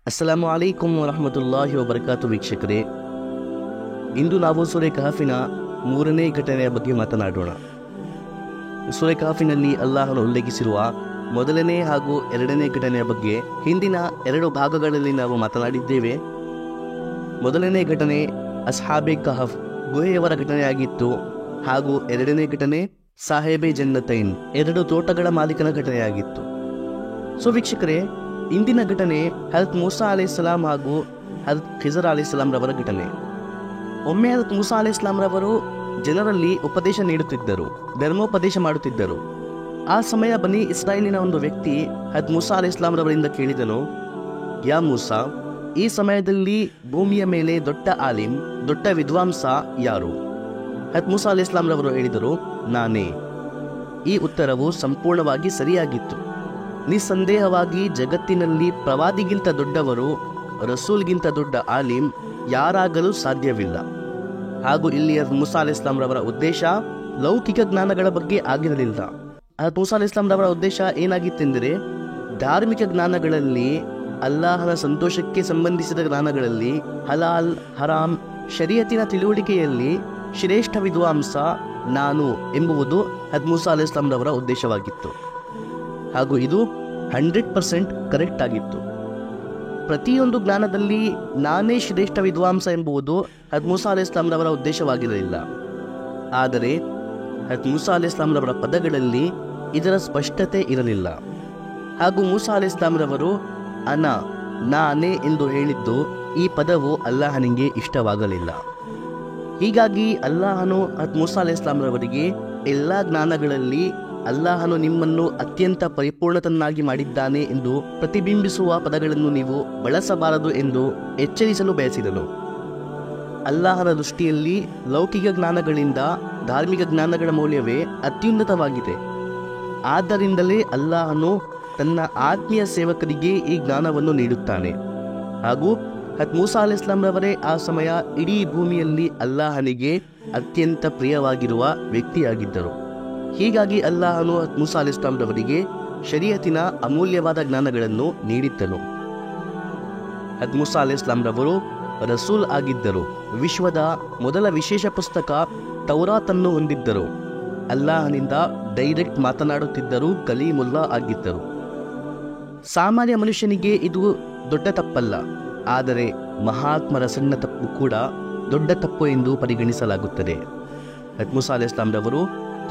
ಅಸ್ಸಲಾಮು ಅಲೈಕುಂ ವರಹಮತುಲ್ಲಾಹಿ ವಬರಕಾತು. ವೀಕ್ಷಕರೇ, ಇಂದು ನಾವು ಸೂರೆ ಕಹಫಿನ 3ನೇ ಘಟನೆಯ ಬಗ್ಗೆ ಮಾತನಾಡೋಣ. ಸೂರೆ ಕಹಫಿನಲ್ಲಿ ಅಲ್ಲಾಹನು ಉಲ್ಲೇಖಿಸಿರುವ ಮೊದಲನೇ ಹಾಗೂ 2ನೇ ಘಟನೆಯ ಬಗ್ಗೆ ಹಿಂದಿನ 2 ಭಾಗಗಳಲ್ಲಿ ನಾವು ಮಾತನಾಡಿದ್ದೇವೆ. ಮೊದಲನೇ ಘಟನೆ ಅಸ್ಹಾಬೆ ಕಹಫ್ ಗುಹೆಯವರ ಘಟನೆಯಾಗಿತ್ತು ಹಾಗೂ 2ನೇ ಘಟನೆ ಸಾಹೇಬೆ ಜನ್ನತೈನ್ 2 ತೋಟಗಳ ಮಾಲೀಕನ ಘಟನೆಯಾಗಿತ್ತು. ಸೊ ವೀಕ್ಷಕರೇ, ಇಂದಿನ ಘಟನೆ ಹಜರತ್ ಮೂಸಾ ಅಲೈಹಿಸ್ಸಲಾಂ ಹಾಗೂ ಹಜರತ್ ಖಿಜರ್ ಅಲೈಹಿಸ್ಸಲಾಂ ರವರ ಘಟನೆ. ಒಮ್ಮೆ ಹಜರತ್ ಮೂಸಾ ಅಲೈಹಿಸ್ಸಲಾಂ ರವರು ಜನರಲ್ಲಿ ಉಪದೇಶ ನೀಡುತ್ತಿದ್ದರು, ಧರ್ಮೋಪದೇಶ ಮಾಡುತ್ತಿದ್ದರು. ಆ ಸಮಯ ಬನಿ ಇಸ್ರಾಯೇಲಿನ ಒಂದು ವ್ಯಕ್ತಿ ಹಜರತ್ ಮೂಸಾ ಅಲೈಹಿಸ್ಸಲಾಂ ರವರಿಂದ ಕೇಳಿದನು, ಯಾ ಮೂಸಾ, ಈ ಸಮಯದಲ್ಲಿ ಭೂಮಿಯ ಮೇಲೆ ದೊಡ್ಡ ಆಲಿಂ, ದೊಡ್ಡ ವಿದ್ವಾಂಸ ಯಾರು? ಹಜರತ್ ಮೂಸಾ ಅಲೈಹಿಸ್ಸಲಾಂ ರವರು ಹೇಳಿದರು, ನಾನೇ. ಈ ಉತ್ತರವು ಸಂಪೂರ್ಣವಾಗಿ ಸರಿಯಾಗಿತ್ತು. ನಿಸ್ಸಂದೇಹವಾಗಿ ಜಗತ್ತಿನಲ್ಲಿ ಪ್ರವಾದಿಗಿಂತ ದೊಡ್ಡವರು, ರಸೂಲ್ಗಿಂತ ದೊಡ್ಡ ಆಲಿಂ ಯಾರಾಗಲು ಸಾಧ್ಯವಿಲ್ಲ. ಹಾಗೂ ಇಲ್ಲಿ ಹಜರತ್ ಮೂಸಾ ಅಲೈಹಿಸ್ಸಲಾಂ ರವರ ಉದ್ದೇಶ ಲೌಕಿಕ ಜ್ಞಾನಗಳ ಬಗ್ಗೆ ಆಗಿರಲಿಲ್ಲ. ಹಜರತ್ ಮೂಸಾ ಅಲೈಹಿಸ್ಸಲಾಂ ರವರ ಉದ್ದೇಶ ಏನಾಗಿತ್ತೆಂದರೆ, ಧಾರ್ಮಿಕ ಜ್ಞಾನಗಳಲ್ಲಿ, ಅಲ್ಲಾಹನ ಸಂತೋಷಕ್ಕೆ ಸಂಬಂಧಿಸಿದ ಜ್ಞಾನಗಳಲ್ಲಿ, ಹಲಾಲ್ ಹರಾಮ್ ಶರೀಯತಿನ ತಿಳುವಳಿಕೆಯಲ್ಲಿ ಶ್ರೇಷ್ಠ ವಿದ್ವಾಂಸ ನಾನು ಎಂಬುವುದು ಹಜರತ್ ಮೂಸಾ ಅಲೈಹಿಸ್ಸಲಾಂ ರವರ ಉದ್ದೇಶವಾಗಿತ್ತು. ಹಾಗೂ ಇದು 100% ಕರೆಕ್ಟ್ ಆಗಿತ್ತು. ಪ್ರತಿಯೊಂದು ಜ್ಞಾನದಲ್ಲಿ ನಾನೇ ಶ್ರೇಷ್ಠ ವಿದ್ವಾಂಸ ಎಂಬುದು ಹಜರತ್ ಮೂಸಾ ಅಲೈಹಿಸ್ಸಲಾಂ ರವರ ಉದ್ದೇಶವಾಗಿರಲಿಲ್ಲ. ಆದರೆ ಹಜರತ್ ಮೂಸಾ ಅಲೈಹಿಸ್ಸಲಾಂ ರವರ ಪದಗಳಲ್ಲಿ ಇದರ ಸ್ಪಷ್ಟತೆ ಇರಲಿಲ್ಲ. ಹಾಗೂ ಮೂಸಾ ಅಲೈಹಿಸ್ಸಲಾಂ ರವರು ನಾನೇ ಎಂದು ಹೇಳಿದ್ದು ಈ ಪದವು ಅಲ್ಲಾಹನಿಗೆ ಇಷ್ಟವಾಗಲಿಲ್ಲ. ಹೀಗಾಗಿ ಅಲ್ಲಾಹನು ಹಜರತ್ ಮೂಸಾ ಅಲೈಹಿಸ್ಸಲಾಂ ರವರಿಗೆ ಎಲ್ಲ ಜ್ಞಾನಗಳಲ್ಲಿ ಅಲ್ಲಾಹನು ನಿಮ್ಮನ್ನು ಅತ್ಯಂತ ಪರಿಪೂರ್ಣತನ್ನಾಗಿ ಮಾಡಿದ್ದಾನೆ ಎಂದು ಪ್ರತಿಬಿಂಬಿಸುವ ಪದಗಳನ್ನು ನೀವು ಬಳಸಬಾರದು ಎಂದು ಎಚ್ಚರಿಸಲು ಬಯಸಿದನು. ಅಲ್ಲಾಹನ ದೃಷ್ಟಿಯಲ್ಲಿ ಲೌಕಿಕ ಜ್ಞಾನಗಳಿಂದ ಧಾರ್ಮಿಕ ಜ್ಞಾನಗಳ ಮೌಲ್ಯವೇ ಅತ್ಯುನ್ನತವಾಗಿದೆ. ಆದ್ದರಿಂದಲೇ ಅಲ್ಲಾಹನು ತನ್ನ ಆತ್ಮೀಯ ಸೇವಕರಿಗೆ ಈ ಜ್ಞಾನವನ್ನು ನೀಡುತ್ತಾನೆ. ಹಾಗೂ ಹಜರತ್ ಮೂಸಾ ಅಲೈಹಿಸ್ಸಲಾಂ ರವರೇ ಆ ಸಮಯ ಇಡೀ ಭೂಮಿಯಲ್ಲಿ ಅಲ್ಲಾಹನಿಗೆ ಅತ್ಯಂತ ಪ್ರಿಯವಾಗಿರುವ ವ್ಯಕ್ತಿಯಾಗಿದ್ದರು. ಹೀಗಾಗಿ ಅಲ್ಲಾಹನು ಹಜರತ್ ಮೂಸಾ ಅಲೈಹಿಸ್ಸಲಾಂ ರವರಿಗೆ ಶರೀಯತಿನ ಅಮೂಲ್ಯವಾದ ಜ್ಞಾನಗಳನ್ನು ನೀಡಿದ್ದನು. ಹಜರತ್ ಮೂಸಾ ಅಲೈಹಿಸ್ಸಲಾಂ ರವರು ರಸೂಲ್ ಆಗಿದ್ದರು. ವಿಶ್ವದ ಮೊದಲ ವಿಶೇಷ ಪುಸ್ತಕ ತೌರಾತನ್ನು ಹೊಂದಿದ್ದರು. ಅಲ್ಲಾಹನಿಂದ ಡೈರೆಕ್ಟ್ ಮಾತನಾಡುತ್ತಿದ್ದರು, ಕಲೀಮುಲ್ಲಾ ಆಗಿದ್ದರು. ಸಾಮಾನ್ಯ ಮನುಷ್ಯನಿಗೆ ಇದು ದೊಡ್ಡ ತಪ್ಪಲ್ಲ, ಆದರೆ ಮಹಾತ್ಮರ ಸಣ್ಣ ತಪ್ಪು ಕೂಡ ದೊಡ್ಡ ತಪ್ಪು ಎಂದು ಪರಿಗಣಿಸಲಾಗುತ್ತದೆ. ಹಜರತ್ ಮೂಸಾ ಅಲೈಹಿಸ್ಸಲಾಂ ರವರು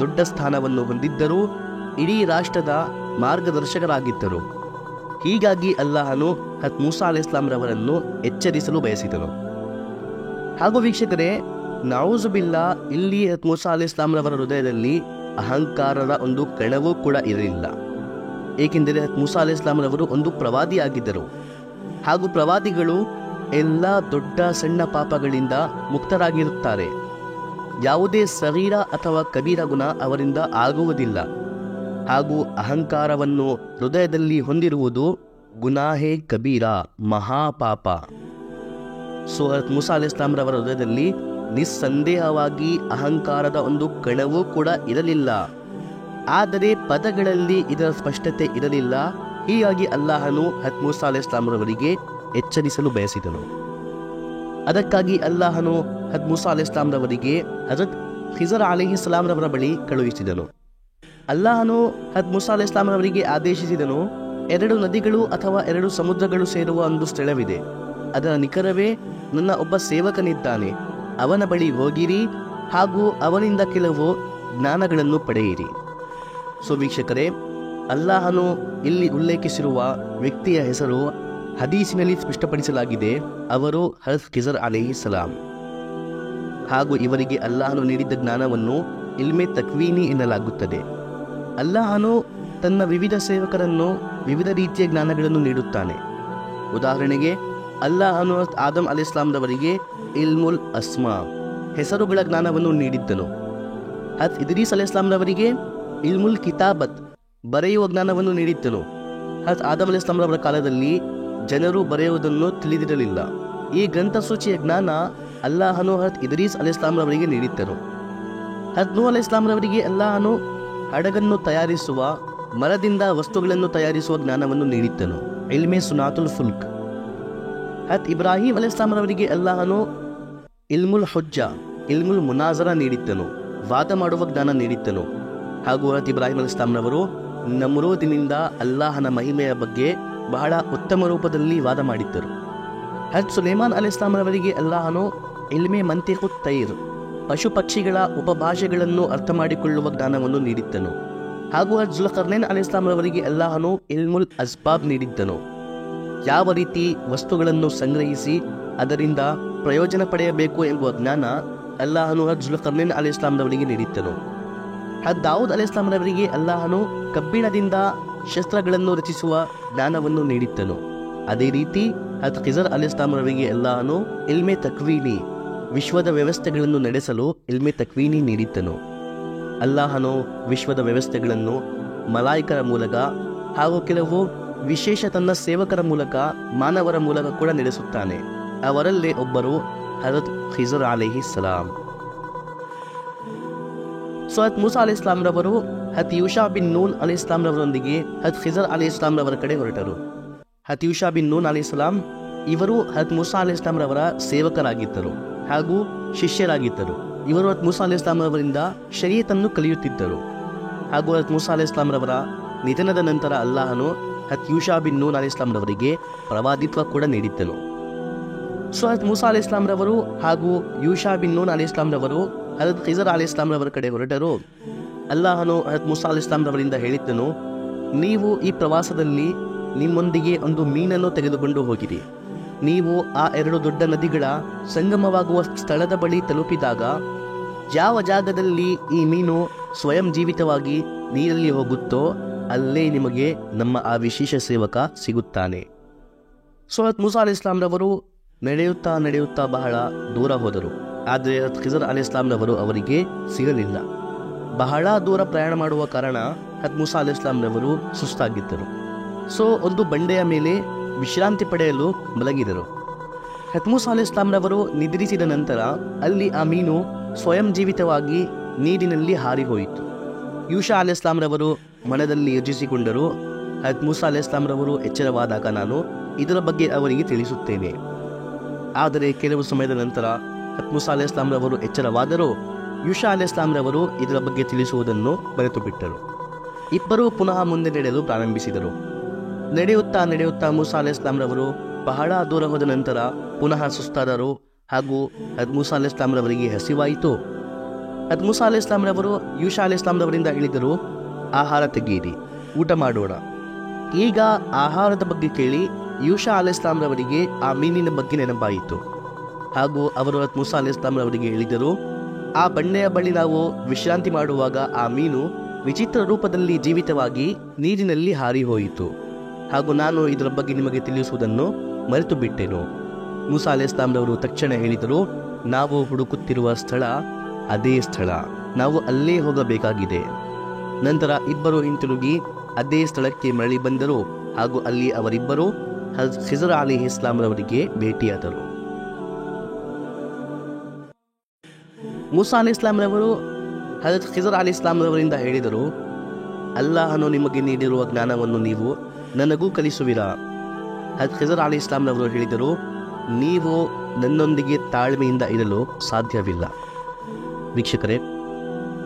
ದೊಡ್ಡ ಸ್ಥಾನವನ್ನು ಹೊಂದಿದ್ದರೂ ಇಡೀ ರಾಷ್ಟ್ರದ ಮಾರ್ಗದರ್ಶಕರಾಗಿದ್ದರು. ಹೀಗಾಗಿ ಅಲ್ಲಾಹನು ಹಜರತ್ ಮೂಸಾ ಅಲೈಹಿಸ್ಸಲಾಂ ರವರನ್ನು ಎಚ್ಚರಿಸಲು ಬಯಸಿದನು. ಹಾಗೂ ವೀಕ್ಷಕರೇ, ನೌಜುಬಿಲ್ಲಾ, ಇಲ್ಲಿ ಹಜರತ್ ಮೂಸಾ ಅಲೈಹಿಸ್ಸಲಾಂ ರವರ ಹೃದಯದಲ್ಲಿ ಅಹಂಕಾರದ ಒಂದು ಕಣವೂ ಕೂಡ ಇರಲಿಲ್ಲ. ಏಕೆಂದರೆ ಹಜರತ್ ಮೂಸಾ ಅಲೈಹಿಸ್ಸಲಾಂ ರವರು ಒಂದು ಪ್ರವಾದಿಯಾಗಿದ್ದರು. ಹಾಗೂ ಪ್ರವಾದಿಗಳು ಎಲ್ಲ ದೊಡ್ಡ ಸಣ್ಣ ಪಾಪಗಳಿಂದ ಮುಕ್ತರಾಗಿರುತ್ತಾರೆ. ಯಾವುದೇ ಸಗೀರ ಅಥವಾ ಕಬೀರ ಗುಣ ಅವರಿಂದ ಆಗುವುದಿಲ್ಲ. ಹಾಗೂ ಅಹಂಕಾರವನ್ನು ಹೃದಯದಲ್ಲಿ ಹೊಂದಿರುವುದು ಗುನಾಹೆ ಕಬೀರ, ಮಹಾಪಾಪ. ಸೊ ಹಜರತ್ ಮೂಸಾ ಅಲೈಹಿಸ್ಸಲಾಂ ರವರ ಹೃದಯದಲ್ಲಿ ನಿಸ್ಸಂದೇಹವಾಗಿ ಅಹಂಕಾರದ ಒಂದು ಕಣವೂ ಕೂಡ ಇರಲಿಲ್ಲ. ಆದರೆ ಪದಗಳಲ್ಲಿ ಇದರ ಸ್ಪಷ್ಟತೆ ಇರಲಿಲ್ಲ. ಹೀಗಾಗಿ ಅಲ್ಲಾಹನು ಹಜರತ್ ಮೂಸಾ ಅಲೈಹಿಸ್ಸಲಾಂ ರವರಿಗೆ ಎಚ್ಚರಿಸಲು ಬಯಸಿದನು. ಅದಕ್ಕಾಗಿ ಅಲ್ಲಾಹನು ಹಜರತ್ ಮೂಸಾ ಅಲೈಹಿಸ್ಸಲಾಂ ರವರಿಗೆ ಹಜರತ್ ಖಿಜರ್ ಅಲೈಹಿಸ್ಸಲಾಂ ರವರ ಬಳಿ ಕಳುಹಿಸಿದನು. ಅಲ್ಲಾಹನು ಹಜರತ್ ಮೂಸಾ ಅಲೈಹಿಸ್ಸಲಾಂ ರವರಿಗೆ ಆದೇಶಿಸಿದನು, 2 ನದಿಗಳು ಅಥವಾ 2 ಸಮುದ್ರಗಳು ಸೇರುವ ಒಂದು ಸ್ಥಳವಿದೆ. ಅದರ ನಿಖರವೇ ನನ್ನ ಒಬ್ಬ ಸೇವಕನಿದ್ದಾನೆ. ಅವನ ಬಳಿ ಹೋಗಿರಿ ಹಾಗೂ ಅವನಿಂದ ಕೆಲವು ಜ್ಞಾನಗಳನ್ನು ಪಡೆಯಿರಿ. ಸೊ ವೀಕ್ಷಕರೇ, ಅಲ್ಲಾಹನು ಇಲ್ಲಿ ಉಲ್ಲೇಖಿಸಿರುವ ವ್ಯಕ್ತಿಯ ಹೆಸರು ಹದೀಸಿನಲ್ಲಿ ಸ್ಪಷ್ಟಪಡಿಸಲಾಗಿದೆ. ಅವರು ಹಜರತ್ ಖಿಜರ್ ಅಲೈಹಿಸ್ಸಲಾಂ. ಹಾಗೂ ಇವರಿಗೆ ಅಲ್ಲಾಹನು ನೀಡಿದ್ದ ಜ್ಞಾನವನ್ನು ಇಲ್ಮೆ ತಕ್ವೀನಿ ಎನ್ನಲಾಗುತ್ತದೆ. ಅಲ್ಲಾಹನು ತನ್ನ ವಿವಿಧ ಸೇವಕರನ್ನು ವಿವಿಧ ರೀತಿಯ ಜ್ಞಾನಗಳನ್ನು ನೀಡುತ್ತಾನೆ. ಉದಾಹರಣೆಗೆ, ಅಲ್ಲಾಹನು ಹಜರತ್ ಆದಮ್ ಅಲೈಹಿಸ್ಸಲಾಂ ರವರಿಗೆ ಇಲ್ಮುಲ್ ಅಸ್ಮಾ, ಹೆಸರುಗಳ ಜ್ಞಾನವನ್ನು ನೀಡಿದ್ದನು. ಹಜರತ್ ಇದ್ರೀಸ್ ಅಲೈಹಿಸ್ಸಲಾಂ ರವರಿಗೆ ಇಲ್ಮುಲ್ ಕಿತಾಬತ್, ಬರೆಯುವ ಜ್ಞಾನವನ್ನು ನೀಡಿದ್ದನು. ಹಜರತ್ ಆದಮ್ ಅಲೈಹಿಸ್ಸಲಾಂ ರವರ ಕಾಲದಲ್ಲಿ ಜನರು ಬರೆಯುವುದನ್ನು ತಿಳಿದಿರಲಿಲ್ಲ. ಈ ಗ್ರಂಥಸೂಚಿಯ ಜ್ಞಾನ ಅಲ್ಲಾಹನು ಹಜರತ್ ಇದ್ರೀಸ್ ಅಲೈಹಿಸ್ಸಲಾಂ ರವರಿಗೆ ನೀಡಿದ್ದನು. ಹಜರತ್ ನೂಹ್ ಅಲೈಹಿಸ್ಸಲಾಂ ರವರಿಗೆ ಅಲ್ಲಾಹನು ಹಡಗನ್ನು ತಯಾರಿಸುವ, ಮರದಿಂದ ವಸ್ತುಗಳನ್ನು ತಯಾರಿಸುವ ಜ್ಞಾನವನ್ನು ನೀಡಿದ್ದನು. ಇಲ್ಮೆ ಸುನಾತುಲ್ ಫುಲ್ಕ್. ಹತ್ ಇಬ್ರಾಹಿಂ ಅಲೈಹಿಸ್ಸಲಾಮರವರಿಗೆ ಅಲ್ಲಾಹನು ಇಲ್ಮುಲ್ ಹುಜ್ಜಾ, ಇಲ್ಮುಲ್ ಮುನಾಜರ ನೀಡಿದ್ದನು, ವಾದ ಮಾಡುವ ಜ್ಞಾನ ನೀಡಿದ್ದನು. ಹಾಗೂ ಹತ್ ಇಬ್ರಾಹಿಂ ಅಲೈಹಿಸ್ಸಲಾಮರವರು ನಮ್ರೂದಿನಿಂದ ಅಲ್ಲಾಹನ ಮಹಿಮೆಯ ಬಗ್ಗೆ ಬಹಳ ಉತ್ತಮ ರೂಪದಲ್ಲಿ ವಾದ ಮಾಡಿದ್ದರು. ಹತ್ ಸುಲೈಮಾನ್ ಅಲೈಹಿಸ್ಸಲಾಮರವರಿಗೆ ಅಲ್ಲಾಹನು ಇಲ್ಮೆ ಮಂತಿಕು ತೈರ್, ಪಶು ಪಕ್ಷಿಗಳ ಉಪಭಾಷೆಗಳನ್ನು ಅರ್ಥ ಮಾಡಿಕೊಳ್ಳುವ ಜ್ಞಾನವನ್ನು ನೀಡಿದ್ದನು. ಹಾಗೂ ಹತ್ ಜುಲ್ಕರ್ನೈನ್ ಅಲೈಹಿಸ್ಸಲಾಮರವರಿಗೆ ಅಲ್ಲಾಹನು ಇಲ್ಮುಲ್ ಅಸ್ಬಾಬ್ ನೀಡಿದ್ದನು, ಯಾವ ರೀತಿ ವಸ್ತುಗಳನ್ನು ಸಂಗ್ರಹಿಸಿ ಅದರಿಂದ ಪ್ರಯೋಜನ ಪಡೆಯಬೇಕು ಎಂಬುವ ಜ್ಞಾನ ಅಲ್ಲಾಹನು ಹತ್ ಜುಲ್ಕರ್ನೈನ್ ಅಲೈಹಿಸ್ಸಲಾಮರವರಿಗೆ ನೀಡಿದ್ದನು. ಹತ್ ದಾವೂದ್ ಅಲೈಹಿಸ್ಸಲಾಮರವರಿಗೆ ಅಲ್ಲಾಹನು ಕಬ್ಬಿಣದಿಂದ ಶಸ್ತ್ರಗಳನ್ನು ರಚಿಸುವ ಜ್ಞಾನವನ್ನು ನೀಡಿದ್ದನು. ಅದೇ ರೀತಿ ಹತ್ ಖಿಜರ್ ಅಲೈಹಿಸ್ಸಲಾಮರವರಿಗೆ ಅಲ್ಲಾಹನು ಇಲ್ಮೆ ತಕ್ವೀನಿ, ವಿಶ್ವದ ವ್ಯವಸ್ಥೆಗಳನ್ನು ನಡೆಸಲು ಇಲ್ಮೆ ತಕ್ವೀನಿ ನೀಡಿದ್ದನು. ಅಲ್ಲಾಹನು ವಿಶ್ವದ ವ್ಯವಸ್ಥೆಗಳನ್ನು ಮಲಾಯಿಕರ ಮೂಲಕ ಹಾಗೂ ಕೆಲವು ವಿಶೇಷ ತನ್ನ ಸೇವಕರ ಮೂಲಕ, ಮಾನವರ ಮೂಲಕ ಕೂಡ ನಡೆಸುತ್ತಾನೆ. ಅವರಲ್ಲೇ ಒಬ್ಬರು ಹಜರತ್ ಖಿಜರ್ ಅಲೈಹಿಸ್ಸಲಾಂ. ಸೊ ಹತ್ ಮೂಸಾ ಅಲೈಹಿಸ್ಸಲಾಂರವರು ಹತ್ ಯೂಷಾ ಬಿನ್ ನೂನ್ ಅಲೈಹಿಸ್ಸಲಾಂರವರೊಂದಿಗೆ ಹತ್ ಖಿಜರ್ ಅಲೈಹಿಸ್ಸಲಾಂರವರ ಕಡೆ ಹೊರಟರು. ಹತ್ ಯೂಷಾ ಬಿನ್ ನೂನ್ ಅಲೈಹಿಸ್ಸಲಾಂ ಇವರು ಹತ್ ಮೂಸಾ ಅಲೈಹಿಸ್ಸಲಾಂರವರ ಸೇವಕರಾಗಿದ್ದರು ಹಾಗೂ ಶಿಷ್ಯರಾಗಿದ್ದರು. ಇವರು ಹತ್ ಮೂಸಾ ಅಲೈಹಿಸ್ಸಲಾಂರವರಿಂದ ಶರೀಯತನ್ನು ಕಲಿಯುತ್ತಿದ್ದರು. ಹಾಗೂ ಹತ್ ಮೂಸಾ ಅಲೈಹಿಸ್ಸಲಾಂರವರ ನಿಧನದ ನಂತರ ಅಲ್ಲಾಹನು ಹತ್ ಯೂಷಾ ಬಿನ್ ನೂನ್ ಅಲೈಹಿಸ್ಸಲಾಂರವರಿಗೆ ಪ್ರವಾದಿತ್ವ ಕೂಡ ನೀಡಿದ್ದನು. ಸೊ ಹತ್ ಮೂಸಾ ಅಲೈಹಿಸ್ಸಲಾಂರವರು ಹಾಗೂ ಯೂಷಾ ಬಿನ್ ನೂನ್ ಅಲೈಹಿಸ್ಸಲಾಂರವರು ಹಜರತ್ ಖಿಜರ್ ಅಲೈಹಿಸ್ಸಲಾಂರವರ ಕಡೆ ಹೊರಟರು. ಅಲ್ಲಾಹನು ಹಜರತ್ ಮೂಸಾ ಅಲೈಹಿಸ್ಸಲಾಂರವರಿಂದ ಹೇಳಿದ್ದನು, ನೀವು ಈ ಪ್ರವಾಸದಲ್ಲಿ ನಿಮ್ಮೊಂದಿಗೆ ಒಂದು ಮೀನನ್ನು ತೆಗೆದುಕೊಂಡು ಹೋಗಿರಿ. ನೀವು ಆ 2 ದೊಡ್ಡ ನದಿಗಳ ಸಂಗಮವಾಗುವ ಸ್ಥಳದ ಬಳಿ ತಲುಪಿದಾಗ ಯಾವ ಜಾಗದಲ್ಲಿ ಈ ಮೀನು ಸ್ವಯಂ ಜೀವಿತವಾಗಿ ನೀರಲ್ಲಿ ಹೋಗುತ್ತೋ ಅಲ್ಲೇ ನಿಮಗೆ ನಮ್ಮ ಆ ವಿಶೇಷ ಸೇವಕ ಸಿಗುತ್ತಾನೆ. ಸೊ ಹಜರತ್ ಮೂಸಾ ಅಲೈಹಿಸ್ಸಲಾಂರವರು ನಡೆಯುತ್ತಾ ನಡೆಯುತ್ತಾ ಬಹಳ ದೂರ ಹೋದರು. ಆದರೆ ಹಜರತ್ ಖಿಜರ್ ಅಲೈಹಿಸ್ಸಲಾಂರವರು ಅವರಿಗೆ ಸಿಗಲಿಲ್ಲ. ಬಹಳ ದೂರ ಪ್ರಯಾಣ ಮಾಡುವ ಕಾರಣ ಹಜರತ್ ಮೂಸಾ ಅಲೈಹಿಸ್ಸಲಾಂರವರು ಸುಸ್ತಾಗಿದ್ದರು. ಸೊ ಒಂದು ಬಂಡೆಯ ಮೇಲೆ ವಿಶ್ರಾಂತಿ ಪಡೆಯಲು ಮಲಗಿದರು. ಹಜರತ್ ಮೂಸಾ ಅಲೈಹಿಸ್ಸಲಾಂರವರು ನಿದ್ರಿಸಿದ ನಂತರ ಅಲ್ಲಿ ಆ ಮೀನು ಸ್ವಯಂ ಜೀವಿತವಾಗಿ ನೀರಿನಲ್ಲಿ ಹಾರಿಹೋಯಿತು. ಯೂಷಾ ಅಲೈಹಿಸ್ಸಲಾಂರವರು ಮನದಲ್ಲಿ ಯೋಚಿಸಿಕೊಂಡರು, ಹಜರತ್ ಮೂಸಾ ಅಲೈಹಿಸ್ಸಲಾಂರವರು ಎಚ್ಚರವಾದಾಗ ನಾನು ಇದರ ಬಗ್ಗೆ ಅವರಿಗೆ ತಿಳಿಸುತ್ತೇನೆ. ಆದರೆ ಕೆಲವು ಸಮಯದ ನಂತರ ಹಜರತ್ ಮೂಸಾ ಅಲೈಹಿಸ್ಸಲಾಂರವರು ಎಚ್ಚರವಾದರೂ ಯೂಷಾ ಅಲೈಹಿಸ್ಸಲಾಂರವರು ಇದರ ಬಗ್ಗೆ ತಿಳಿಸುವುದನ್ನು ಮರೆತು ಬಿಟ್ಟರು. ಇಬ್ಬರೂ ಪುನಃ ಮುಂದೆ ನಡೆಯಲು ಪ್ರಾರಂಭಿಸಿದರು. ನಡೆಯುತ್ತಾ ನಡೆಯುತ್ತಾ ಮೂಸಾ ಅಲೈಹಿಸ್ಸಲಾಂರವರು ಬಹಳ ದೂರ ಹೋದ ನಂತರ ಪುನಃ ಸುಸ್ತಾದರು ಹಾಗೂ ಹಜರತ್ ಮೂಸಾ ಅಲೈಹಿಸ್ಸಲಾಂರವರಿಗೆ ಹಸಿವಾಯಿತು. ಹಜರತ್ ಮೂಸಾ ಅಲೈಹಿಸ್ಸಲಾಂರವರು ಯೂಷಾ ಅಲೈಹಿಸ್ಸಲಾಂರವರಿಂದ ಹೇಳಿದರು, ಆಹಾರ ತೆಗೆಯಿರಿ, ಊಟ ಮಾಡೋಣ. ಈಗ ಆಹಾರದ ಬಗ್ಗೆ ಕೇಳಿ ಯೂಷಾ ಅಲೈಹಿಸ್ಸಲಾಂರವರಿಗೆ ಆ ಮೀನಿನ ಬಗ್ಗೆ ನೆನಪಾಯಿತು. ಹಾಗೂ ಅವರು ಹಜರತ್ ಮೂಸಾ ಅಲೈಹಿಸ್ಸಲಾಂರವರಿಗೆ ಹೇಳಿದರು, ಆ ಬಂಡೆಯ ಬಳಿ ನಾವು ವಿಶ್ರಾಂತಿ ಮಾಡುವಾಗ ಆ ಮೀನು ವಿಚಿತ್ರ ರೂಪದಲ್ಲಿ ಜೀವಿತವಾಗಿ ನೀರಿನಲ್ಲಿ ಹಾರಿಹೋಯಿತು ಹಾಗೂ ನಾನು ಇದರ ಬಗ್ಗೆ ನಿಮಗೆ ತಿಳಿಸುವುದನ್ನು ಮರೆತು ಬಿಟ್ಟೆನು. ಮೂಸಾ ಅಲೈಹಿಸ್ಸಲಾಂರವರು ತಕ್ಷಣ ಹೇಳಿದರು, ನಾವು ಹುಡುಕುತ್ತಿರುವ ಸ್ಥಳ ಅದೇ ಸ್ಥಳ, ನಾವು ಅಲ್ಲೇ ಹೋಗಬೇಕಾಗಿದೆ. ನಂತರ ಇಬ್ಬರು ಹಿಂತಿರುಗಿ ಅದೇ ಸ್ಥಳಕ್ಕೆ ಮರಳಿ ಬಂದರು ಹಾಗೂ ಅಲ್ಲಿ ಅವರಿಬ್ಬರು ಹಜರತ್ ಖಿಜರ್ ಅಲೈಹಿಸ್ಸಲಾಂರವರಿಗೆ ಭೇಟಿಯಾದರು. ಮೂಸಾ ಅಲೈಹಿಸ್ಸಲಾಂರವರು ಹಜರತ್ ಖಿಜರ್ ಅಲೈಹಿಸ್ಸಲಾಂರವರಿಂದ ಹೇಳಿದರು, ಅಲ್ಲಾಹನು ನಿಮಗೆ ನೀಡಿರುವ ಜ್ಞಾನವನ್ನು ನೀವು ನನಗೂ ಕಲಿಸುವಿರಾ? ಹಜರತ್ ಖಿಜರ್ ಅಲೈಹಿಸ್ಸಲಾಂರವರು ಹೇಳಿದರು, ನೀವು ನನ್ನೊಂದಿಗೆ ತಾಳ್ಮೆಯಿಂದ ಇರಲು ಸಾಧ್ಯವಿಲ್ಲ. ವೀಕ್ಷಕರೇ,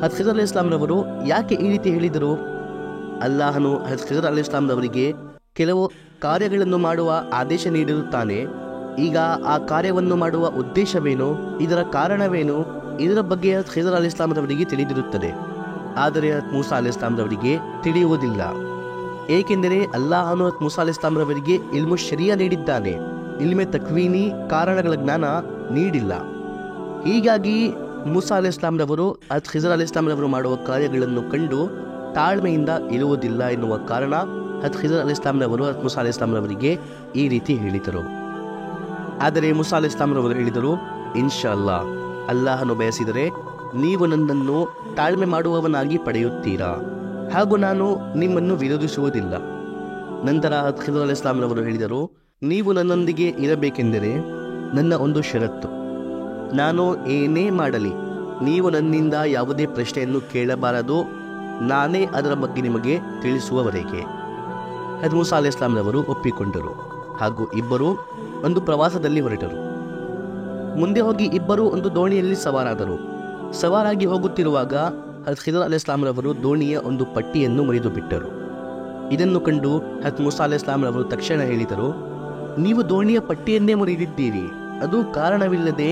ಹಜರತ್ ಖಿಜರ್ ಅಲೈಹಿಸ್ಸಲಾಂರವರು ಯಾಕೆ ಈ ರೀತಿ ಹೇಳಿದರು? ಅಲ್ಲಾಹನು ಹಜರತ್ ಖಿಜರ್ ಅಲೈಹಿಸ್ಸಲಾಂರವರಿಗೆ ಕೆಲವು ಕಾರ್ಯಗಳನ್ನು ಮಾಡುವ ಆದೇಶ ನೀಡಿರುತ್ತಾನೆ. ಈಗ ಆ ಕಾರ್ಯವನ್ನು ಮಾಡುವ ಉದ್ದೇಶವೇನು, ಇದರ ಕಾರಣವೇನು, ಇದರ ಬಗ್ಗೆ ಹಜರತ್ ಖಿಜರ್ ಅಲೈಹಿಸ್ಸಲಾಂರವರಿಗೆ ತಿಳಿದಿರುತ್ತದೆ. ಆದರೆ ಹಜರತ್ ಮೂಸಾ ಅಲೈಹಿಸ್ಸಲಾಂರವರಿಗೆ ತಿಳಿಯುವುದಿಲ್ಲ. ಏಕೆಂದರೆ ಅಲ್ಲಾಹನು ಹಜರತ್ ಮೂಸಾ ಅಲೈಹಿಸ್ಸಲಾಂರವರಿಗೆ ಇಲ್ಮು ಶರಿಯಾ ನೀಡಿದ್ದಾನೆ, ಇಲ್ಮೆ ತಕ್ವೀನಿ ಕಾರಣಗಳ ಜ್ಞಾನ ನೀಡಿಲ್ಲ. ಹೀಗಾಗಿ ಮೂಸಾ ಅಲೈಹಿಸ್ಸಲಾಂರವರು ಹಜರತ್ ಖಿಜರ್ ಅಲೈಹಿಸ್ಸಲಾಂರವರು ಮಾಡುವ ಕಾರ್ಯಗಳನ್ನು ಕಂಡು ತಾಳ್ಮೆಯಿಂದ ಇರುವುದಿಲ್ಲ ಎನ್ನುವ ಕಾರಣ ಹಜರತ್ ಖಿಜರ್ ಅಲೈಹಿಸ್ಸಲಾಂರವರು ಹಜರತ್ ಮೂಸಾ ಅಲೈಹಿಸ್ಸಲಾಂರವರಿಗೆ ಈ ರೀತಿ ಹೇಳಿದರು. ಆದರೆ ಮೂಸಾ ಅಲೈಹಿಸ್ಸಲಾಂರವರು ಹೇಳಿದರು, ಇನ್ಶಾ ಅಲ್ಲಾಹ್, ಅಲ್ಲಾಹನು ಬಯಸಿದರೆ ನೀವು ನನ್ನನ್ನು ತಾಳ್ಮೆ ಮಾಡುವವನಾಗಿ ಪಡೆಯುತ್ತೀರಾ ಹಾಗೂ ನಾನು ನಿಮ್ಮನ್ನು ವಿರೋಧಿಸುವುದಿಲ್ಲ. ನಂತರ ಹಜರತ್ ಖಿಜರ್ ಅಲೈಹಿಸ್ಸಲಾಂರವರು ಹೇಳಿದರು, ನೀವು ನನ್ನೊಂದಿಗೆ ಇರಬೇಕೆಂದರೆ ನನ್ನ ಒಂದು ಷರತ್ತು, ನಾನು ಏನೇ ಮಾಡಲಿ ನೀವು ನನ್ನಿಂದ ಯಾವುದೇ ಪ್ರಶ್ನೆಯನ್ನು ಕೇಳಬಾರದು, ನಾನೇ ಅದರ ಬಗ್ಗೆ ನಿಮಗೆ ತಿಳಿಸುವವರೆಗೆ. ಹಜರತ್ ಮೂಸಾ ಅಲೈಹಿಸ್ಸಲಾಂರವರು ಒಪ್ಪಿಕೊಂಡರು ಹಾಗೂ ಇಬ್ಬರು ಒಂದು ಪ್ರವಾಸದಲ್ಲಿ ಹೊರಟರು. ಮುಂದೆ ಹೋಗಿ ಇಬ್ಬರು ಒಂದು ದೋಣಿಯಲ್ಲಿ ಸವಾರಾದರು. ಸವಾರಾಗಿ ಹೋಗುತ್ತಿರುವಾಗ ಹಜರತ್ ಖಿದರ್ ಅಲೈಹಿಸ್ಸಲಾಮರವರು ದೋಣಿಯ ಒಂದು ಪಟ್ಟಿಯನ್ನು ಮುರಿದು ಬಿಟ್ಟರು. ಇದನ್ನು ಕಂಡು ಹಜರತ್ ಮೂಸಾ ಅಲೈಹಿಸ್ಸಲಾಮರವರು ತಕ್ಷಣ ಹೇಳಿದರು, ನೀವು ದೋಣಿಯ ಪಟ್ಟಿಯನ್ನೇ ಮುರಿದಿದ್ದೀರಿ, ಅದು ಕಾರಣವಿಲ್ಲದೆ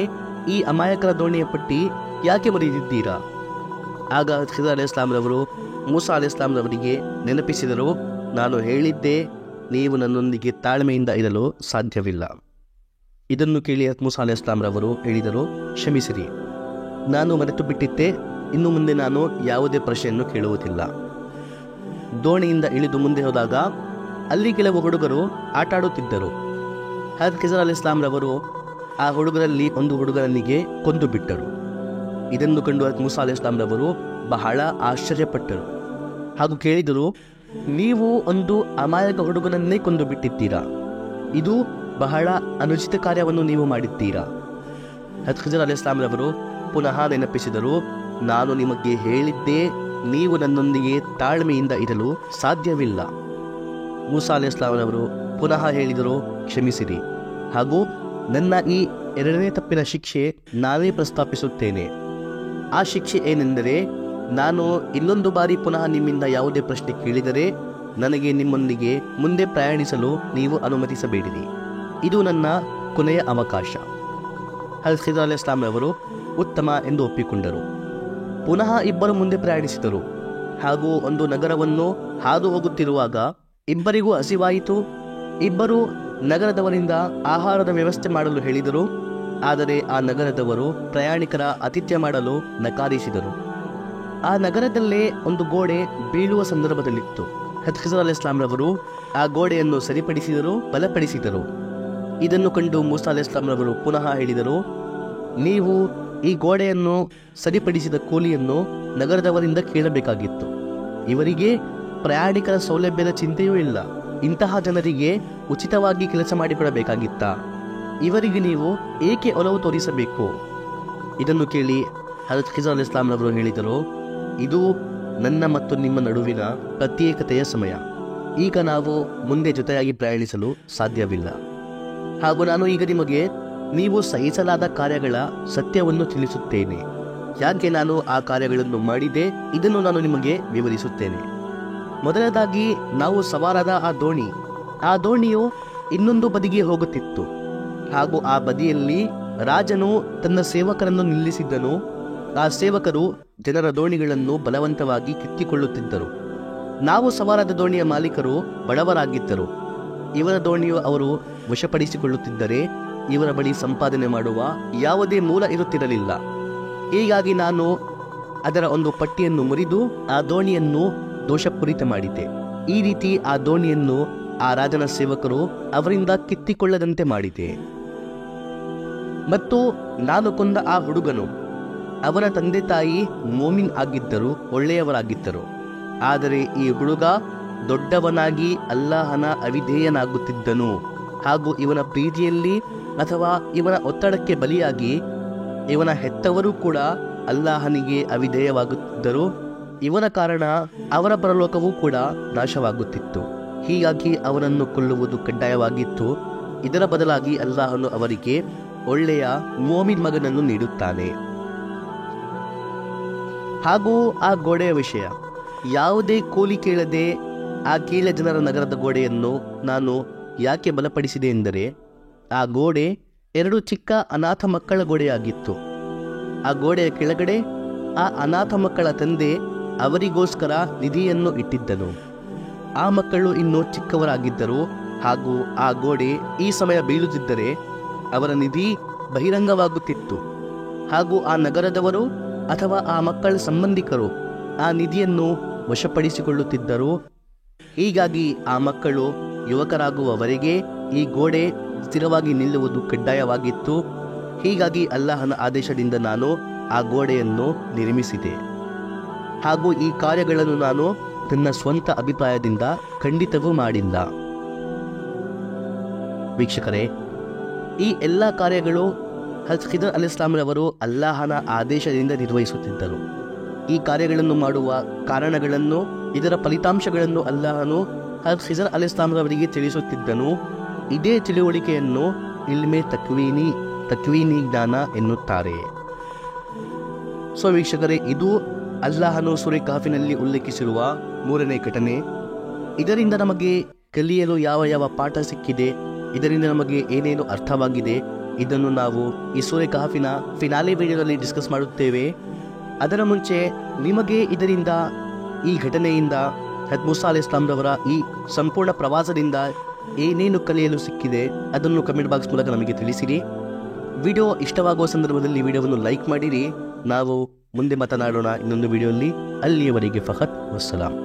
ಈ ಅಮಾಯಕರ ದೋಣಿಯ ಪಟ್ಟಿ ಯಾಕೆ ಮುರಿದಿದ್ದೀರಾ? ಆಗ ಹಜರತ್ ಖಿದರ್ ಅಲೈಹಿಸ್ಸಲಾಮರವರು ಮೂಸಾ ಅಲೈಹಿಸ್ಸಲಾಮರವರಿಗೆ ನೆನಪಿಸಿದರು, ನಾನು ಹೇಳಿದ್ದೆ, ನೀವು ನನ್ನೊಂದಿಗೆ ತಾಳ್ಮೆಯಿಂದ ಇರಲು ಸಾಧ್ಯವಿಲ್ಲ. ಇದನ್ನು ಕೇಳಿ ಹಜರತ್ ಮೂಸಾ ಅಲೈಹಿಸ್ಸಲಾಮರವರು ಹೇಳಿದರು, ಕ್ಷಮಿಸಿರಿ, ನಾನು ಮರೆತು ಬಿಟ್ಟಿದ್ದೆ, ಇನ್ನು ಮುಂದೆ ನಾನು ಯಾವುದೇ ಪ್ರಶ್ನೆಯನ್ನು ಕೇಳುವುದಿಲ್ಲ. ದೋಣಿಯಿಂದ ಇಳಿದು ಮುಂದೆ ಹೋದಾಗ ಅಲ್ಲಿ ಕೆಲವು ಹುಡುಗರು ಆಟ ಆಡುತ್ತಿದ್ದರು. ಹಜರತ್ ಖಿದರ್ ಅಲೈಹಿಸ್ಸಲಾಮರವರು ಆ ಹುಡುಗರಲ್ಲಿ ಒಂದು ಹುಡುಗನಿಗೆ ಕೊಂದು ಬಿಟ್ಟರು. ಇದನ್ನು ಕಂಡು ಹಜರತ್ ಮೂಸಾ ಅಲೈಹಿಸ್ಸಲಾಮರವರು ಬಹಳ ಆಶ್ಚರ್ಯಪಟ್ಟರು ಹಾಗೂ ಕೇಳಿದರು, ನೀವು ಒಂದು ಅಮಾಯಕ ಹುಡುಗನನ್ನೇ ಕೊಂದು ಬಿಟ್ಟಿದ್ದೀರಾ, ಇದು ಬಹಳ ಅನುಚಿತ ಕಾರ್ಯವನ್ನು ನೀವು ಮಾಡಿದ್ದೀರಾ. ಹಜರತ್ ಖಿದರ್ ಅಲೈಹಿಸ್ಸಲಾಮರವರು ಪುನಃ ನೆನಪಿಸಿದರು, ನಾನು ನಿಮಗೆ ಹೇಳಿದ್ದೇ, ನೀವು ನನ್ನೊಂದಿಗೆ ತಾಳ್ಮೆಯಿಂದ ಇರಲು ಸಾಧ್ಯವಿಲ್ಲ. ಮೂಸಾ ಅಲೈಹಿಸ್ಸಲಾಮರವರು ಪುನಃ ಹೇಳಿದರು, ಕ್ಷಮಿಸಿರಿ, ಹಾಗೂ ನನ್ನ ಈ ಎರಡನೇ ತಪ್ಪಿನ ಶಿಕ್ಷೆ ನಾನೇ ಪ್ರಸ್ತಾಪಿಸುತ್ತೇನೆ. ಆ ಶಿಕ್ಷೆ ಏನೆಂದರೆ, ನಾನು ಇನ್ನೊಂದು ಬಾರಿ ಪುನಃ ನಿಮ್ಮಿಂದ ಯಾವುದೇ ಪ್ರಶ್ನೆ ಕೇಳಿದರೆ ನನಗೆ ನಿಮ್ಮೊಂದಿಗೆ ಮುಂದೆ ಪ್ರಯಾಣಿಸಲು ನೀವು ಅನುಮತಿಸಬೇಡಿರಿ. ಇದು ನನ್ನ ಕೊನೆಯ ಅವಕಾಶ. ಹಜರತ್ ಖಿದರ್ ಅಲೈಹಿಸ್ಸಲಾಮರವರು ಉತ್ತಮ ಎಂದು ಒಪ್ಪಿಕೊಂಡರು. ಪುನಃ ಇಬ್ಬರು ಮುಂದೆ ಪ್ರಯಾಣಿಸಿದರು ಹಾಗೂ ಒಂದು ನಗರವನ್ನು ಹಾದು ಹೋಗುತ್ತಿರುವಾಗ ಇಬ್ಬರಿಗೂ ಹಸಿವಾಯಿತು. ಇಬ್ಬರು ನಗರದವರಿಂದ ಆಹಾರದ ವ್ಯವಸ್ಥೆ ಮಾಡಲು ಹೇಳಿದರು. ಆದರೆ ಆ ನಗರದವರು ಪ್ರಯಾಣಿಕರ ಆತಿಥ್ಯ ಮಾಡಲು ನಕಾರಿಸಿದರು. ಆ ನಗರದಲ್ಲೇ ಒಂದು ಗೋಡೆ ಬೀಳುವ ಸಂದರ್ಭದಲ್ಲಿತ್ತು. ಹಜರತ್ ಖಿದರ್ ಅಲೈಹಿಸ್ಸಲಾಮರವರು ಆ ಗೋಡೆಯನ್ನು ಸರಿಪಡಿಸಿದರು, ಬಲಪಡಿಸಿದರು. ಇದನ್ನು ಕಂಡು ಮೂಸಾ ಅಲೈಹಿಸ್ಸಲಾಮರವರು ಪುನಃ ಹೇಳಿದರು, ನೀವು ಈ ಗೋಡೆಯನ್ನು ಸರಿಪಡಿಸಿದ ಕೂಲಿಯನ್ನು ನಗರದವರಿಂದ ಕೇಳಬೇಕಾಗಿತ್ತು. ಇವರಿಗೆ ಪ್ರಯಾಣಿಕರ ಸೌಲಭ್ಯದ ಚಿಂತೆಯೂ ಇಲ್ಲ. ಇಂತಹ ಜನರಿಗೆ ಉಚಿತವಾಗಿ ಕೆಲಸ ಮಾಡಿಕೊಡಬೇಕಾಗಿತ್ತ? ಇವರಿಗೆ ನೀವು ಏಕೆ ಒಲವು ತೋರಿಸಬೇಕು? ಇದನ್ನು ಕೇಳಿ ಹಜರತ್ ಖಿದರ್ ಅಲೈಹಿಸ್ಸಲಾಮರವರು ಹೇಳಿದರು, ಇದು ನನ್ನ ಮತ್ತು ನಿಮ್ಮ ನಡುವಿನ ಪ್ರತ್ಯೇಕತೆಯ ಸಮಯ. ಈಗ ನಾವು ಮುಂದೆ ಜೊತೆಯಾಗಿ ಪ್ರಯಾಣಿಸಲು ಸಾಧ್ಯವಿಲ್ಲ. ಹಾಗೂ ನಾನು ಈಗ ನಿಮಗೆ ನೀವು ಸಹಿಸಲಾದ ಕಾರ್ಯಗಳ ಸತ್ಯವನ್ನು ತಿಳಿಸುತ್ತೇನೆ. ಯಾಕೆ ನಾನು ಆ ಕಾರ್ಯಗಳನ್ನು ಮಾಡಿದೆ, ಇದನ್ನು ನಾನು ನಿಮಗೆ ವಿವರಿಸುತ್ತೇನೆ. ಮೊದಲನೇದಾಗಿ, ನಾವು ಸವಾರಾದ ಆ ದೋಣಿಯು ಇನ್ನೊಂದು ಬದಿಗೆ ಹೋಗುತ್ತಿತ್ತು ಹಾಗೂ ಆ ಬದಿಯಲ್ಲಿ ರಾಜನು ತನ್ನ ಸೇವಕರನ್ನು ನಿಲ್ಲಿಸಿದ್ದನು. ಆ ಸೇವಕರು ಜನರ ದೋಣಿಗಳನ್ನು ಬಲವಂತವಾಗಿ ಕಿತ್ತಿಕೊಳ್ಳುತ್ತಿದ್ದರು. ನಾವು ಸವಾರಾದ ದೋಣಿಯ ಮಾಲೀಕರು ಬಡವರಾಗಿದ್ದರು. ಇವರ ದೋಣಿಯು ಅವರು ವಶಪಡಿಸಿಕೊಳ್ಳುತ್ತಿದ್ದರೆ ಇವರ ಬಳಿ ಸಂಪಾದನೆ ಮಾಡುವ ಯಾವುದೇ ಮೂಲ ಇರುತ್ತಿರಲಿಲ್ಲ. ಹೀಗಾಗಿ ನಾನು ಅದರ ಒಂದು ಪಟ್ಟಿಯನ್ನು ಮುರಿದು ಆ ದೋಣಿಯನ್ನು ದೋಷಪೂರಿತ ಮಾಡಿದ್ದೆ. ಈ ರೀತಿ ಆ ದೋಣಿಯನ್ನು ಆ ರಾಜನ ಸೇವಕರು ಅವರಿಂದ ಕಿತ್ತಿಕೊಳ್ಳದಂತೆ ಮಾಡಿದೆ. ಮತ್ತು ನಾನು ಕೊಂದ ಆ ಹುಡುಗನು, ಅವನ ತಂದೆ ತಾಯಿ ಮೋಮಿನ್ ಆಗಿದ್ದರು, ಒಳ್ಳೆಯವರಾಗಿದ್ದರು. ಆದರೆ ಈ ಹುಡುಗ ದೊಡ್ಡವನಾಗಿ ಅಲ್ಲಾಹನ ಅವಿಧೇಯನಾಗುತ್ತಿದ್ದನು ಹಾಗೂ ಇವನ ಪ್ರೀತಿಯಲ್ಲಿ ಅಥವಾ ಇವನ ಒತ್ತಡಕ್ಕೆ ಬಲಿಯಾಗಿ ಇವನ ಹೆತ್ತವರು ಕೂಡ ಅಲ್ಲಾಹನಿಗೆ ಅವಿಧೇಯವಾಗುತ್ತಿದ್ದರು. ಇವನ ಕಾರಣ ಅವರ ಪರಲೋಕವೂ ಕೂಡ ನಾಶವಾಗುತ್ತಿತ್ತು. ಹೀಗಾಗಿ ಅವನನ್ನು ಕೊಲ್ಲುವುದು ಕಡ್ಡಾಯವಾಗಿತ್ತು. ಇದರ ಬದಲಾಗಿ ಅಲ್ಲಾಹನು ಅವರಿಗೆ ಒಳ್ಳೆಯ ಮೋಮಿನ್ ಮಗನನ್ನು ನೀಡುತ್ತಾನೆ. ಹಾಗೂ ಆ ಗೋಡೆಯ ವಿಷಯ, ಯಾವುದೇ ಕೂಲಿ ಕೇಳದೆ ಆ ಕೀಳ ಜನರ ನಗರದ ಗೋಡೆಯನ್ನು ನಾನು ಯಾಕೆ ಬಲಪಡಿಸಿದೆ ಎಂದರೆ, ಆ ಗೋಡೆ 2 ಚಿಕ್ಕ ಅನಾಥ ಮಕ್ಕಳ ಗೋಡೆಯಾಗಿತ್ತು. ಆ ಗೋಡೆಯ ಕೆಳಗಡೆ ಆ ಅನಾಥ ಮಕ್ಕಳ ತಂದೆ ಅವರಿಗೋಸ್ಕರ ನಿಧಿಯನ್ನು ಇಟ್ಟಿದ್ದನು. ಆ ಮಕ್ಕಳು ಇನ್ನೂ ಚಿಕ್ಕವರಾಗಿದ್ದರು ಹಾಗೂ ಆ ಗೋಡೆ ಈ ಸಮಯ ಬೀಳುತ್ತಿದ್ದರೆ ಅವರ ನಿಧಿ ಬಹಿರಂಗವಾಗುತ್ತಿತ್ತು ಹಾಗೂ ಆ ನಗರದವರು ಅಥವಾ ಆ ಮಕ್ಕಳ ಸಂಬಂಧಿಕರು ಆ ನಿಧಿಯನ್ನು ವಶಪಡಿಸಿಕೊಳ್ಳುತ್ತಿದ್ದರು. ಹೀಗಾಗಿ ಆ ಮಕ್ಕಳು ಯುವಕರಾಗುವವರೆಗೆ ಈ ಗೋಡೆ ಸ್ಥಿರವಾಗಿ ನಿಲ್ಲುವುದು ಕಡ್ಡಾಯವಾಗಿತ್ತು. ಹೀಗಾಗಿ ಅಲ್ಲಾಹನ ಆದೇಶದಿಂದ ನಾನು ಆ ಗೋಡೆಯನ್ನು ನಿರ್ಮಿಸಿದೆ ಹಾಗೂ ಈ ಕಾರ್ಯಗಳನ್ನು ನಾನು ನನ್ನ ಸ್ವಂತ ಅಭಿಪ್ರಾಯದಿಂದ ಖಂಡಿತವೂ ಮಾಡಿಲ್ಲ. ವೀಕ್ಷಕರೇ, ಈ ಎಲ್ಲ ಕಾರ್ಯಗಳು ಹಜರತ್ ಖಿದರ್ ಅಲೈಹಿಸ್ಸಲಾಮರವರು ಅಲ್ಲಾಹನ ಆದೇಶದಿಂದ ನಿರ್ವಹಿಸುತ್ತಿದ್ದರು. ಈ ಕಾರ್ಯಗಳನ್ನು ಮಾಡುವ ಕಾರಣಗಳನ್ನು, ಇದರ ಫಲಿತಾಂಶಗಳನ್ನು ಅಲ್ಲಾಹನು ಹಜರತ್ ಖಿದರ್ ಅಲೈಹಿಸ್ಸಲಾಮರವರಿಗೆ ತಿಳಿಸುತ್ತಿದ್ದನು. ಇದೇ ತಿಳುವಳಿಕೆಯನ್ನು ಇಲ್ಮೆ ತಕ್ವೀನಿ ಜ್ಞಾನ ಎನ್ನುತ್ತಾರೆ. ಸೊ ವೀಕ್ಷಕರೇ, ಇದು ಅಲ್ಲಾಹನು ಸೂರೆ ಕಹಫಿನಲ್ಲಿ ಉಲ್ಲೇಖಿಸಿರುವ 3ನೇ ಘಟನೆ. ಇದರಿಂದ ನಮಗೆ ಕಲಿಯಲು ಯಾವ ಯಾವ ಪಾಠ ಸಿಕ್ಕಿದೆ, ಇದರಿಂದ ನಮಗೆ ಏನೇನು ಅರ್ಥವಾಗಿದೆ, ಇದನ್ನು ನಾವು ಈ ಸೂರೆ ಕಹಫಿನ ಫಿನಾಲೆ ವಿಡಿಯೋದಲ್ಲಿ ಡಿಸ್ಕಸ್ ಮಾಡುತ್ತೇವೆ. ಅದರ ಮುಂಚೆ ನಿಮಗೆ ಇದರಿಂದ, ಈ ಘಟನೆಯಿಂದ, ಹಜರತ್ ಮೂಸಾ ಅಲೈಹಿಸ್ಸಲಾಂರವರ ಈ ಸಂಪೂರ್ಣ ಪ್ರವಾಸದಿಂದ ಏನೇನು ಕಲಿಯಲು ಸಿಕ್ಕಿದೆ ಅದನ್ನು ಕಮೆಂಟ್ ಬಾಕ್ಸ್ ಮೂಲಕ ನಮಗೆ ತಿಳಿಸಿರಿ. ವಿಡಿಯೋ ಇಷ್ಟವಾಗುವ ಸಂದರ್ಭದಲ್ಲಿ ವಿಡಿಯೋವನ್ನು ಲೈಕ್ ಮಾಡಿರಿ. ನಾವು ಮುಂದೆ ಮಾತನಾಡೋಣ ಇನ್ನೊಂದು ವಿಡಿಯೋಲ್ಲಿ. ಅಲ್ಲಿಯವರೆಗೆ ಫಕತ್ ವಸ್ಸಲಾಂ.